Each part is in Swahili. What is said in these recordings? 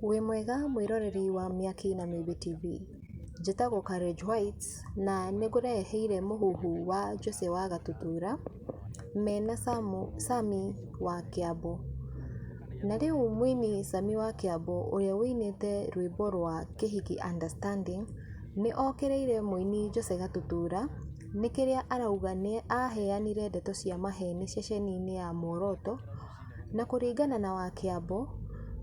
Wĩ mwega mwĩroreri wa Mĩaki na Mĩmbi TV. Njĩtagwo Courage White na nĩngũreheire mũhuhu wa Jose wa Gatutura mena Sami wa Kĩambu. Na rĩu mũini Sami wa Kĩambu ũrĩa wĩinĩte rwĩmbo rwa Kĩhiki Understanding nĩ okĩrĩire mũini Jose Gatutura nĩ kĩrĩa arauga nĩ aheanire ndeto cia maheni ceceni-inĩ ya Moroto, na kũringana na wa Kĩambu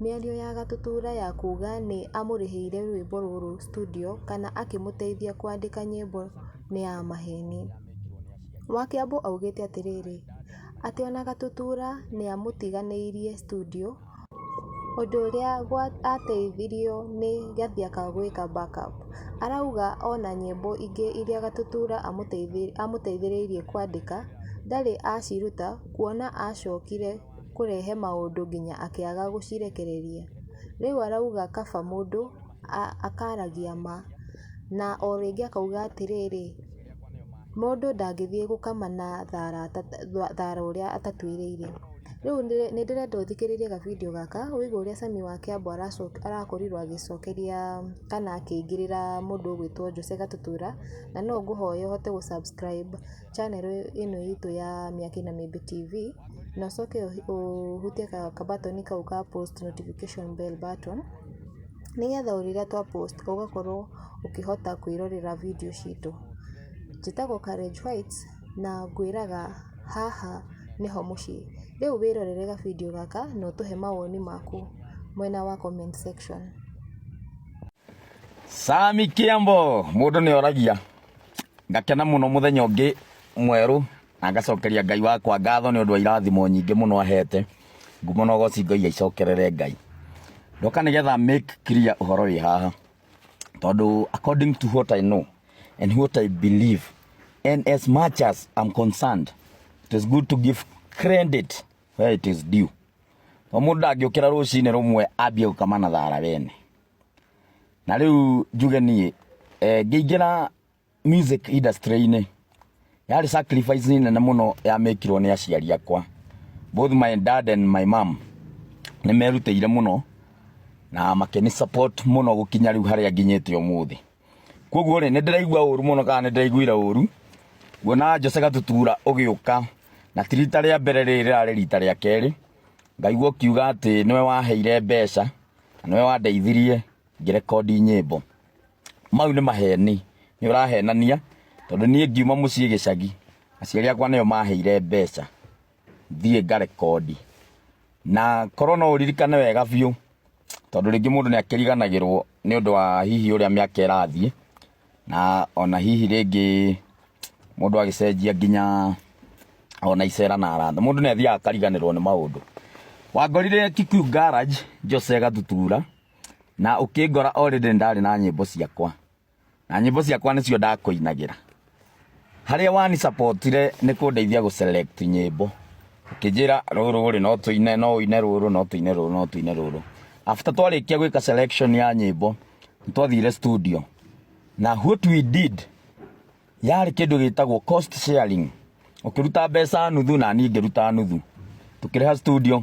mĩario ya Gatutura ya kuga nĩ amũrĩhĩire rwĩmbo rũrũ studio kana akĩmũteithia kwandĩka nyĩmbo nĩ ya maheni. Wa Kĩambu augĩte atĩrĩrĩ, atĩ ona Gatutura nĩ amũtiganĩirie studio, ũndũ ũrĩa ateithirio nĩ Gathiaka gwĩka backup. Arauga ona nyĩmbo ingĩ iria Gatutura amũteithĩrĩirie kwandĩka ndarĩ aciruta kuona acokire kũrehe maũndũ nginya akĩaga gũcirekereria. Rĩu arauga kaba mũndũ akaragia ma, na o rĩngĩ akauga atĩrĩrĩ, mũndũ ndangĩthiĩ gũkama na thara ũrĩa atatuĩrĩire. Rĩu nĩ ndĩrenda ũthikĩrĩrie gavideo gaka ũigue ũrĩa Sami wa Kĩambu arakorirwo agĩcokeria kana akĩingĩrĩra mũndũ ũgwĩtwo Jose Gatutura, na no ngũhoya ũhote gũ subscribe channel ĩno itũ ya Mĩaki na Mĩmbi TV, na ũcoke ũhutie kabatoni kau ka post notification bell button, nĩgetha rĩrĩa twa post ũgakorwo ũkĩhota kwĩrorera video citũ. Njĩtagwo Courage White na ngwĩraga haha nĩho mũciĩ. Rĩu wĩrorere gavideo gaka na ũtũhe mawoni maku mwena wa comment section. Sami Kĩambu mũndũ nĩ oragia, ngakena mũno mũthenya ũngĩ mwerũ na ngacokeria Ngai wakwa ngatho nĩ ũndũ wa irathimo nyingĩ mũno ahete. Ngumo no goci Ngai icokerere Ngai. Ndoka nĩgetha make clear ũhoro wĩ haha, tondũ according to what I know and what I believe, and as much as I'm concerned, it is good to give credit where it is due. Mũndũ ndangĩũkĩra rũcinĩ rũmwe ambie gũkama na thara wene. Na rĩu njuge niĩ ngĩingĩra music industry-inĩ yarĩ sacrifice nene mũno ya mekirwo nĩ aciari akwa. Both my dad and my mom nĩ merutĩire mũno na makeni support mũno gũkinya rĩu harĩa nginyĩte ũmũthĩ. Koguo rĩ nĩ ndĩraigua ũru mũno kana nĩ ndĩraiguire ũru nguona Jose Gatutura ũgĩũka na ti rita rĩa mbere rĩrĩ rĩarĩ rita rĩa kerĩ. Ngaigua ũkiuga atĩ nĩwe waheire mbeca na nĩwe wandeithirie ngĩrekodi nyĩmbo. Mau nĩ maheni, nĩ ũrahenania, tondũ niĩ ngiuma mũciĩ gĩcagi aciari akwa nĩo maheire mbeca thiĩ ngarekodi. Na korwo no ũririkane wega biũ, tondũ rĩngĩ mũndũ nĩ akĩriganagĩrwo nĩ ũndũ wa hihi ũrĩa mĩaka ĩrathiĩ, na ona hihi rĩngĩ mũndũ agĩcenjia nginya ona icera na aranda, mũndũ nĩ athiaga akariganĩrwo nĩ maũndũ. Wangorire Kikuyu Garage Jose Gatutura na ũkĩngora already ndarĩ na nyĩmbo ciakwa, na nyĩmbo ciakwa nĩcio ndakũinagĩra. Harĩa wani supportire nĩ kũndeithia gũ-select nyĩmbo, ũkĩnjĩra rũrũ rĩ no tũine, no ũine rũrũ, no tũine rũrũ, no tũine rũrũ. After twarĩkia gwĩka selection ya nyĩmbo twathire studio, na what we did yarĩ kĩndũ gĩtagwo cost sharing. Ũkĩruta mbeca nuthu na niĩ ngĩruta nuthu, tũkĩrĩha studio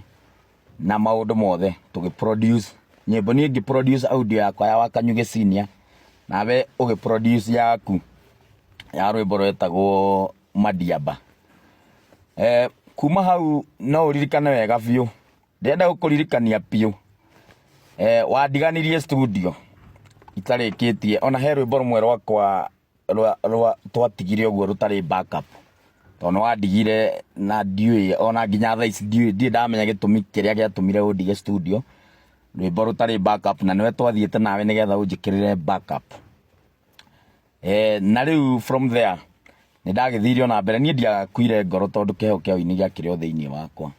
na maũndũ mothe tũgĩproduce nyĩmbo. Niĩ ngĩproduce audio yakwa ya Wakanyuge Senior, nawe ũgĩproduce yaku ya rwĩmbo rwetagwo Madiaba. Kuma hau no ũririkane wega biũ, ndĩrenda gũkũririkania biũ, wandiganirie studio itarĩkĩtie. Ona he rwĩmbo rũmwe rwakwa twatigire ũguo rũtarĩ backup, tondũ nĩ wandigire na ndiũĩ ona nginya thaa ici ndiũĩ ndamenya gĩtũmi kĩrĩa gĩatũmire ũndige studio, rwĩmbo rũtarĩ backup, na nĩwe twathiĩte nawe nĩgetha ũnjĩkĩrĩre backup. Na rĩu from there nĩ ndagĩthire ona mbere, niĩ ndiagakuire ngoro tondũ kĩheo kĩa ũini gĩakĩrĩ o thĩinĩ wakwa,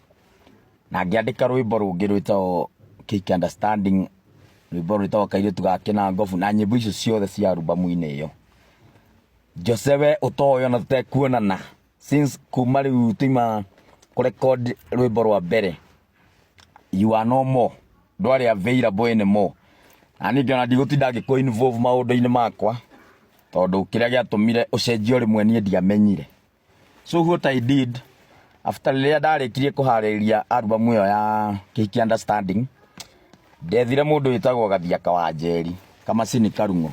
na ngĩandĩka rwĩmbo rũngĩ rwĩtagwo Kĩhiki Understanding, rwĩmbo rwĩtagwo Kairĩtu gake na Ngobu, na nyĩmbo icio ciothe cia arubamu-inĩ ĩyo. Jose we ũtoĩ ona tũtekuonana since kuma rĩu tuma kũrecord rwĩmbo rwa mbere, you are no more, ndwarĩ available anymore. Na ningĩ ona ndigũtinda ngĩkũ-involve maũndũ-inĩ makwa, tondũ kĩrĩa gĩatũmire ũcenjio rĩmwe niĩ ndiamenyire. So what I did after rĩrĩa ndarĩkirie kũharĩrĩria album ĩyo ya Kĩhiki Understanding, ndethire mundu witagwo Gathiaka wa Njeri kamacini karungo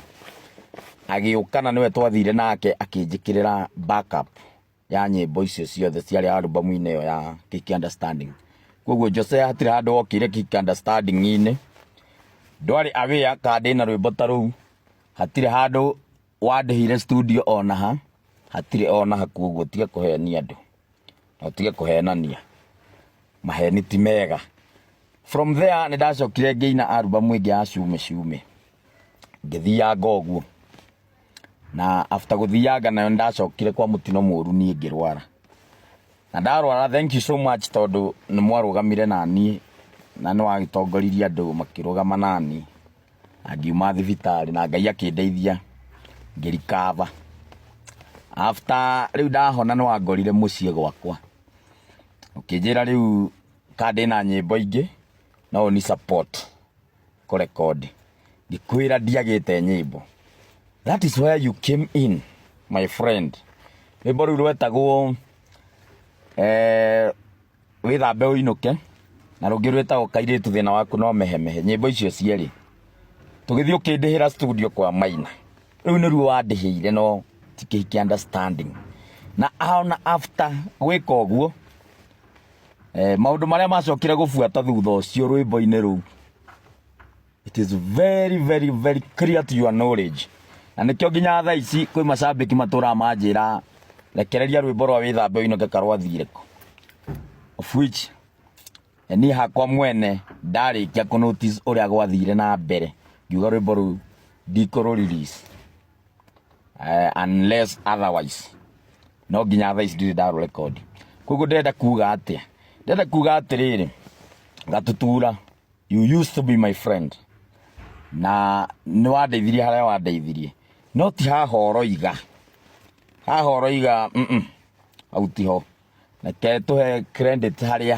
agiukana niwe twathire nake akinjikirira backup ya nyimbo icio ciothe ciari albumu-ini yo ya Kick Understanding. Koguo Jose hatire handu okire Kick Understanding-ini ndwari aware kandi na rwimbo ta ruu hatire handu wandihire studio onaha hatire onaha. Koguo tige kuhenia andu na tige kuhenania maheni ti mega. From there nindacokire ngiina albumu ingi ya Cume Cume ngithianga uguo na after guthianga nayo ndacokire kwa mutino muru nie ngirwara na ndarwara. Thank you so much tondu ni mwarugamire nani na ni wagitongoririe andu makirugama nani angiuma thibitari na Ngai akindeithia ngirikava. After riu ndahona ni wangorire mucie gwakwa ukinjira riu kandi na nyimbo ingi no ni support ko record ndikwira ndiagite nyimbo. That is where you came in, my friend. Rwimbo rũu rwetagwo withambe ũinũke na rũngĩ rwetagwo kairĩtu thĩna waku no mehemehe. Nyĩmbo icio cierĩ tũgĩthiĩ ũkĩndĩhĩra studio kwa Maina. Rĩu nĩruo wandĩhĩire no ti Kick Understanding. Na ona after gwĩka ũguo maũndũ marĩa macokire gũbuata thutha ũcio rwĩmbo-inĩ rũu, it is very very very clear to your knowledge. Na nikio nginya thaa ici kwĩ macambĩki matũra manjĩra rekereria rwĩmbo rwa withambe ũinũke karwathire ko, of which niĩ hakwa mwene ndarĩkia kũ notice ũrĩa gwathire na mbere ngiuga rwĩmbo rũu ndikũrũ release unless otherwise no nginya thaa ici ndirĩ ndarũ record. Koguo ndĩrenda kuga atĩa? Ndĩrenda kuga atĩrĩrĩ, Gatutura, you used to be my friend na nĩ wandeithirie harĩa wandeithirie no ti haha ũroiga au tiho. Reke tũhe credit harĩa